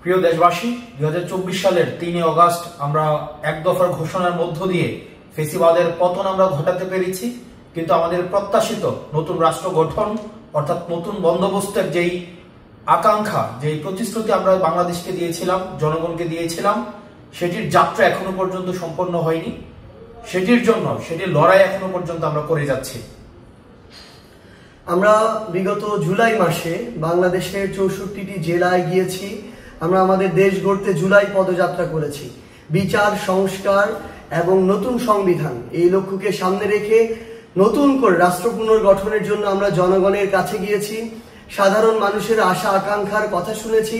প্রিয় দেশবাসী, 2024 সালের 3 অগাস্ট আমরা এক দফার ঘোষণার মধ্য দিয়ে ফেসিবাদের পতন আমরা ঘটাতে পেরেছি। কিন্তু আমাদের প্রত্যাশিত নতুন রাষ্ট্র গঠন অর্থাৎ নতুন বন্দোবস্তের যেই আকাঙ্ক্ষা, যেই প্রতিশ্রুতি আমরা বাংলাদেশকে দিয়েছিলাম, জনগণকে দিয়েছিলাম, সেটির যাত্রা এখনো পর্যন্ত সম্পন্ন হয়নি। সেটির লড়াই এখনো পর্যন্ত আমরা করে যাচ্ছি। আমরা বিগত জুলাই মাসে বাংলাদেশের 64টি জেলায় গিয়েছি। আমরা আমাদের দেশ গড়তে জুলাই পদযাত্রা করেছি। বিচার, সংস্কার এবং নতুন সংবিধান এই লক্ষ্যকে সামনে রেখে নতুন করে রাষ্ট্র পুনর্গঠনের জন্য আমরা জনগণের কাছে গিয়েছি। সাধারণ মানুষের আশা আকাঙ্ক্ষার কথা শুনেছি।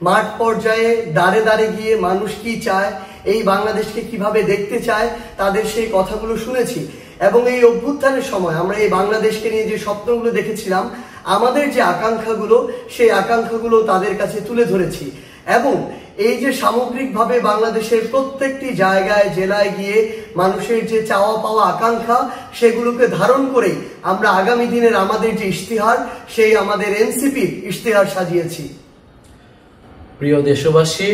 মাঠ পর্যায়ে দাঁড়ে দাঁড়ে গিয়ে মানুষ কি চায়, এই বাংলাদেশকে কিভাবে দেখতে চায়, তাদের সেই কথাগুলো শুনেছি। এবং এই অভ্যুত্থানের সময় আমরা এই বাংলাদেশকে নিয়ে যে স্বপ্নগুলো দেখেছিলাম, আমাদের যে আকাঙ্ক্ষাগুলো, সেই আকাঙ্ক্ষাগুলো তাদের কাছে তুলে ধরেছি। এবং এই যে সামগ্রিকভাবে বাংলাদেশের প্রত্যেকটি জায়গায়, জেলায় গিয়ে মানুষের যে চাওয়া পাওয়া আকাঙ্ক্ষা, সেগুলোকে ধারণ করেই আমরা আগামী দিনের আমাদের যে ইশতেহার, সেই আমাদের এনসিপির ইশতেহার সাজিয়েছি। প্রিয় দেশবাসী,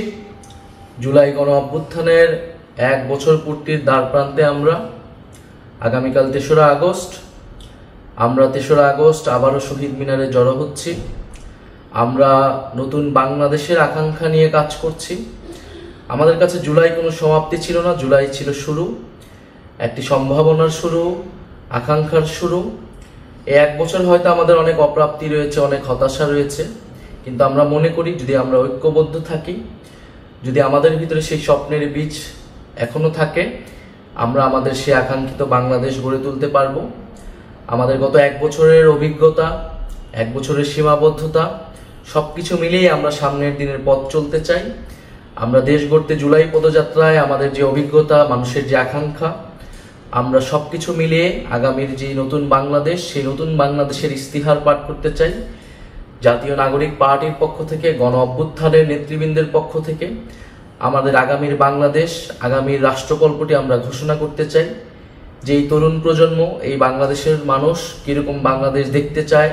জুলাই গণ অভ্যুত্থানের 1 বছর পূর্তির দ্বার প্রান্তে আমরা। আগামীকাল 3রা আগস্ট। আমরা 3রা আগস্ট আবারও শহীদ মিনারে জড়ো হচ্ছি। আমরা নতুন বাংলাদেশের আকাঙ্ক্ষা নিয়ে কাজ করছি। আমাদের কাছে জুলাই কোনো সমাপ্তি ছিল না, জুলাই ছিল শুরু, একটি সম্ভাবনার শুরু, আকাঙ্ক্ষার শুরু। এই 1 বছর হয়তো আমাদের অনেক অপ্রাপ্তি রয়েছে, অনেক হতাশা রয়েছে, কিন্তু আমরা মনে করি যদি আমরা ঐক্যবদ্ধ থাকি, যদি আমাদের ভিতরে সেই স্বপ্নের বীজ এখনো থাকে, আমরা আমাদের সেই আকাঙ্ক্ষিত বাংলাদেশ গড়ে তুলতে পারবো। আমাদের গত 1 বছরের অভিজ্ঞতা, 1 বছরের সীমাবদ্ধতা সবকিছু মিলিয়ে আমরা সামনের দিনের পথ চলতে চাই। আমরা দেশ গড়তে জুলাই পদযাত্রায় আমাদের যে অভিজ্ঞতা, মানুষের যে আকাঙ্ক্ষা, আমরা সবকিছু মিলিয়ে আগামীর যে নতুন বাংলাদেশ, সেই নতুন বাংলাদেশের ইশতেহার পাঠ করতে চাই। জাতীয় নাগরিক পার্টির পক্ষ থেকে, গণ অভ্যুত্থানের নেতৃবৃন্দের পক্ষ থেকে আমাদের আগামীর বাংলাদেশ, আগামীর রাষ্ট্রকল্পটি আমরা ঘোষণা করতে চাই। যে এই তরুণ প্রজন্ম, এই বাংলাদেশের মানুষ কিরকম বাংলাদেশ দেখতে চায়,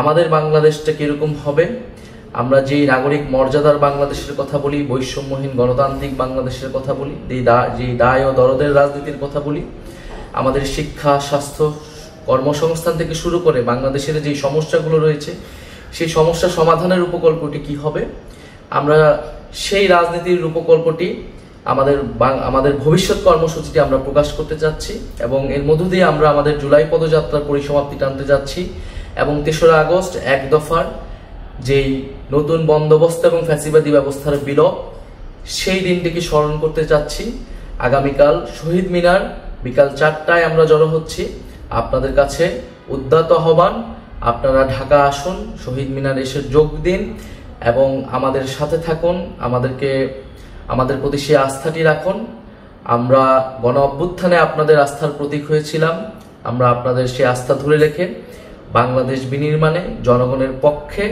আমাদের বাংলাদেশটা কিরকম হবে, আমরা যেই নাগরিক মর্যাদার বাংলাদেশের কথা বলি, বৈষম্যহীন গণতান্ত্রিক বাংলাদেশের কথা বলি, যে দায় ও দরদের রাজনীতির কথা বলি, আমাদের শিক্ষা, স্বাস্থ্য, কর্মসংস্থান থেকে শুরু করে বাংলাদেশের যে সমস্যাগুলো রয়েছে, সেই সমস্যা সমাধানের উপকল্পটি কি হবে, আমরা সেই রাজনীতির উপকল্পটি আমাদের ভবিষ্যৎ কর্মসূচিটি আমরা প্রকাশ করতে চাচ্ছি। এবং এর মধ্য দিয়ে আমরা আমাদের জুলাই পদযাত্রার পরিসমাপ্তি টানতে যাচ্ছি। এবং 3রা আগস্ট 1 দফার যেই নতুন বন্দোবস্ত এবং ফ্যাসিবাদী ব্যবস্থার বিলোপ, সেই দিনটিকে স্মরণ করতে চাচ্ছি। আগামীকাল শহীদ মিনার বিকাল 4টায় আমরা জড়ো হচ্ছি। আপনাদের কাছে উদ্যত আহ্বান, আপনারা ঢাকা আসুন, শহীদ মিনার এসে যোগ দিন এবং আমাদের সাথে থাকুন, আমাদের প্রতি সেই আস্থাটি রাখুন। আমরা গণ অভ্যুত্থানে আপনাদের আস্থার প্রতীক হয়েছিলাম। আমরা আপনাদের সেই আস্থা ধরে রেখে বাংলাদেশ বিনির্মাণে জনগণের পক্ষে,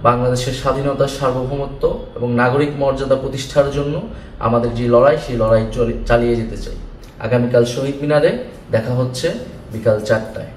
বাংলাদেশের স্বাধীনতা, সার্বভৌমত্ব এবং নাগরিক মর্যাদা প্রতিষ্ঠার জন্য আমাদের যে লড়াই, সেই লড়াই চালিয়ে যেতে চাই। আগামীকাল শহীদ মিনারে দেখা হচ্ছে বিকাল 4টায়।